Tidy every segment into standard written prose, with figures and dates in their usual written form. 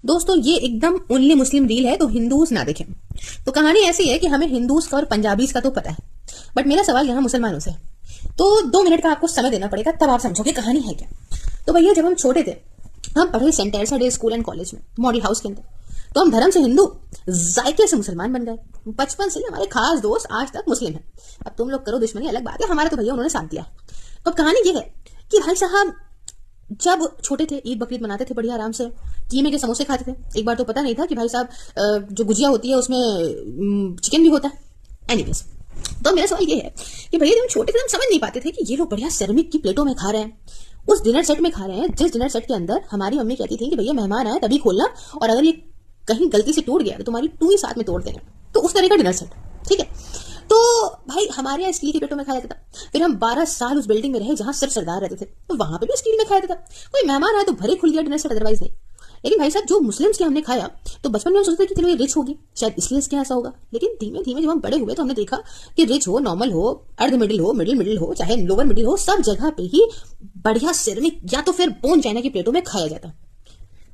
दोस्तों ये एकदम ओनली मुस्लिम रील है, तो हिंदूज ना देखें। तो कहानी ऐसी है कि हमें हिंदूज का और पंजाबीज का तो पता है, बट मेरा सवाल यहाँ मुसलमानों से। तो 2 मिनट का आपको समय देना पड़ेगा, तब आप समझोगे कहानी है क्या। तो भैया जब हम छोटे थे, हम पढ़े Saint Teresa Day School and College में, मॉडल हाउस के अंदर। तो हम धर्म से हिंदू, जायके से मुसलमान बन गए। बचपन से ही हमारे खास दोस्त आज तक मुस्लिम हैं। अब तुम लोग करो दुश्मनी अलग बात है, हमारा तो भैया उन्होंने साथ दिया। तो अब कहानी ये है कि भाई साहब जब छोटे थे ईद बकरीद मनाते थे बढ़िया आराम से, कीमे के समोसे खाते थे। एक बार तो पता नहीं था कि भाई साहब जो गुजिया होती है उसमें चिकन भी होता है। एनीवेज, तो मेरा सवाल ये है कि भैया जब हम छोटे थे हम समझ नहीं पाते थे कि ये लोग बढ़िया सेरेमिक की प्लेटों में खा रहे हैं, उस डिनर सेट में खा रहे हैं जिस डिनर सेट के अंदर हमारी मम्मी कहती थी कि भैया मेहमान आए तभी खोलना, और अगर ये कहीं गलती से टूट गया तो तुम्हारी टू ही साथ में तोड़ देना। तो उस तरह का डिनर सेट, ठीक है। तो भाई हमारे यहाँ स्टील के प्लेटों में खाया जाता था। फिर हम 12 साल उस बिल्डिंग में रहे जहां सिर्फ सरदार रहते थे, तो वहां पे भी स्टील में खाया जाता था। कोई मेहमान आया तो भरे खुल गया डिनर सेट, अदरवाइज नहीं। लेकिन भाई साहब जो मुस्लिम्स के हमने खाया, तो बचपन में हम सोचते थे कि चलो ये रिच होगी, शायद इसलिए इसके ऐसा होगा। लेकिन धीमे धीमे जब हम बड़े हुए तो हमने देखा कि रिच हो, नॉर्मल हो, अर्ध मिडिल हो, मिडिल मिडिल हो, चाहे लोअर मिडिल हो, सब जगह पे ही बढ़िया सिरेमिक या तो फिर बोन चाइना की प्लेटों में खाया जाता।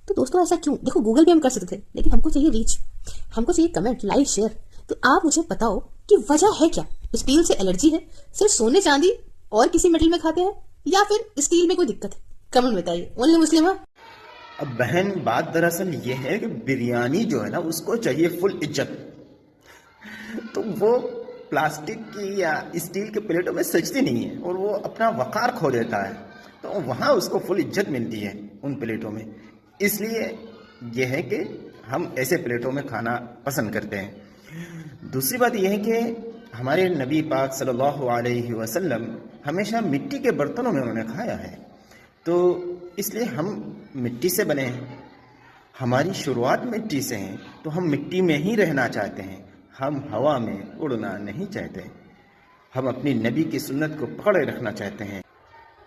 तो दोस्तों ऐसा क्यों? देखो गूगल पे हम कर सकते थे, लेकिन हमको चाहिए रीच, हमको चाहिए कमेंट, लाइक, शेयर। तो आप मुझे बताओ कि वजह है क्या? स्टील से एलर्जी है, सिर्फ सोने चांदी और किसी मेटल में खाते हैं, या फिर स्टील में कोई दिक्कत है? कमेंट बताइए। Only Muslim. अब बहन बात दरअसल ये है कि बिरयानी जो है ना उसको चाहिए फुल इज्जत। तो वो प्लास्टिक की या स्टील के प्लेटों में सजती नहीं है और वो अपना वकार खो देता है। तो वहाँ उसको फुल इज्जत मिलती है उन प्लेटों में। इसलिए ये है कि हम ऐसे प्लेटों में खाना पसंद करते हैं। दूसरी बात यह है कि हमारे नबी पाक सल्लल्लाहु अलैहि वसल्लम हमेशा मिट्टी के बर्तनों में उन्होंने खाया है, तो इसलिए हम मिट्टी से बने हैं, हमारी शुरुआत मिट्टी से है, तो हम मिट्टी में ही रहना चाहते हैं। हम हवा में उड़ना नहीं चाहते, हम अपनी नबी की सुन्नत को पकड़े रखना चाहते हैं।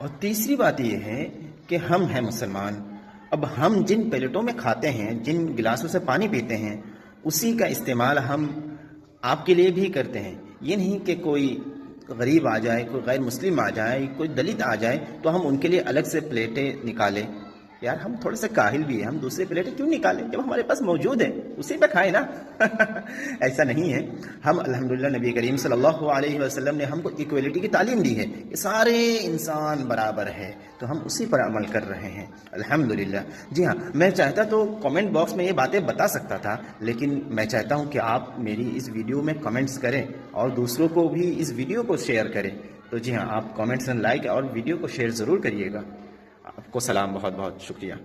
और तीसरी बात यह है कि हम हैं मुसलमान। अब हम जिन प्लेटों में खाते हैं, जिन गिलासों से पानी पीते हैं, उसी का इस्तेमाल हम आपके लिए भी करते हैं। ये नहीं कि कोई गरीब आ जाए, कोई गैर मुस्लिम आ जाए, कोई दलित आ जाए तो हम उनके लिए अलग से प्लेटें निकालें। यार हम थोड़े से काहिल भी हैं, हम दूसरी प्लेटें क्यों निकालें जब हमारे पास मौजूद है, उसी पे खाएं ना। ऐसा नहीं है। हम अल्हम्दुलिल्लाह नबी करीम सल्लल्लाहु अलैहि वसल्लम ने हमको इक्वलिटी की तालीम दी है कि सारे इंसान बराबर है, तो हम उसी पर अमल कर रहे हैं अल्हम्दुलिल्लाह। जी हाँ, मैं चाहता तो कमेंट बॉक्स में ये बातें बता सकता था, लेकिन मैं चाहता हूँ कि आप मेरी इस वीडियो में कमेंट्स करें और दूसरों को भी इस वीडियो को शेयर करें। तो जी हाँ, आप कमेंट्स एंड लाइक और वीडियो को शेयर ज़रूर करिएगा। आपको सलाम, बहुत बहुत शुक्रिया।